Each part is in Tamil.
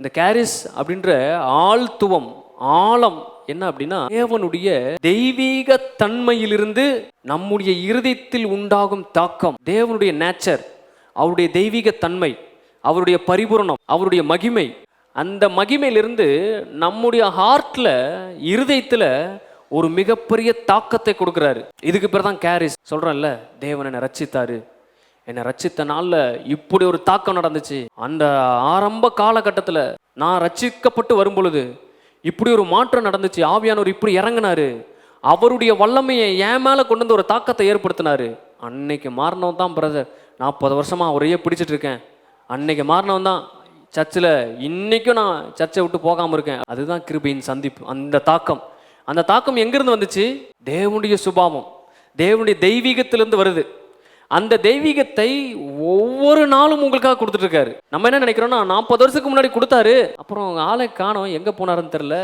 இந்த கேரிஸ் அப்படின்ற ஆழ்த்துவம், ஆழம் என்ன அப்படின்னா, தேவனுடைய தெய்வீக தன்மையிலிருந்து நம்முடைய இருதயத்தில் உண்டாகும் தாக்கம், தேவனுடைய நேச்சர், அவருடைய தெய்வீக தன்மை, அவருடைய பரிபூரணம், அவருடைய மகிமை, அந்த மகிமையிலிருந்து நம்முடைய ஹார்ட்ல, இருதயத்தில் ஒரு மிகப்பெரிய தாக்கத்தை கொடுக்குறாரு. இதுக்கு பேர் தான் கேரிஸ். சொல்றேன்ல, தேவன் என்னை ரட்சித்தாரு, என்னை ரட்சித்த நாளில் இப்படி ஒரு தாக்கம் நடந்துச்சு. அந்த ஆரம்ப காலகட்டத்தில் நான் ரட்சிக்கப்பட்டு வரும் பொழுது இப்படி ஒரு மாற்றம் நடந்துச்சு. ஆவியானவர் இப்படி இறங்கினாரு, அவருடைய வல்லமையை என் மேலே கொண்டு வந்து ஒரு தாக்கத்தை ஏற்படுத்தினாரு. அன்னைக்கு மாறினவன் தான் பிரதர், 40 வருஷமா அவரையே பிடிச்சிட்டு இருக்கேன். அன்னைக்கு மாறினவன் தான் சர்ச்சில் இன்னைக்கும் நான் சர்ச்சை விட்டு போகாமல் இருக்கேன். அதுதான் கிருபையின் சந்திப்பு. அந்த தாக்கம் எங்கிருந்து வந்துச்சு? தேவனுடைய சுபாவம், தேவனுடைய தெய்வீகத்திலிருந்து வருது. அந்த தெய்வீகத்தை ஒவ்வொரு நாளும் உங்களுக்காக கொடுத்துட்டு இருக்காரு. நம்ம என்ன நினைக்கிறோம்னா, 40 வருஷத்துக்கு முன்னாடி கொடுத்தாரு, அப்புறம் ஆளை காணோம், எங்கே போனாருன்னு தெரில,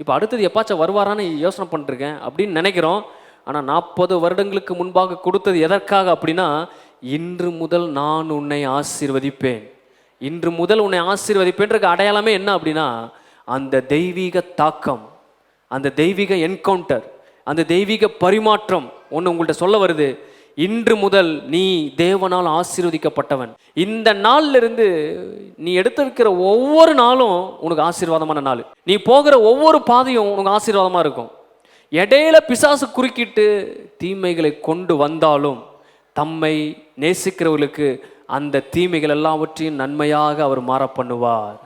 இப்போ அடுத்தது எப்பாச்சும் வருவாரான்னு யோசனை பண்ணிருக்கேன் அப்படின்னு நினைக்கிறோம். ஆனால் 40 வருடங்களுக்கு முன்பாக கொடுத்தது எதற்காக அப்படின்னா, இன்று முதல் நான் உன்னை ஆசீர்வதிப்பேன், இன்று முதல் உன்னை ஆசீர்வதிப்பேன்றக்கு அடையாளமே என்ன அப்படின்னா, அந்த தெய்வீக தாக்கம், அந்த தெய்வீக என்கவுண்டர், அந்த தெய்வீக பரிமாற்றம் ஒன்று உங்கள்கிட்ட சொல்ல வருது. இன்று முதல் நீ தேவனால் ஆசீர்வதிக்கப்பட்டவன். இந்த நாள்ல இருந்து நீ எடுத்திருக்கிற ஒவ்வொரு நாளும் உனக்கு ஆசீர்வாதமான நாள். நீ போகிற ஒவ்வொரு பாதையும் உனக்கு ஆசீர்வாதமாக இருக்கும். இடையில பிசாசு குறுக்கிட்டு தீமைகளை கொண்டு வந்தாலும் தம்மை நேசிக்கிறவர்களுக்கு அந்த தீமைகள் எல்லாவற்றையும் நன்மையாக அவர் மாற பண்ணுவார்.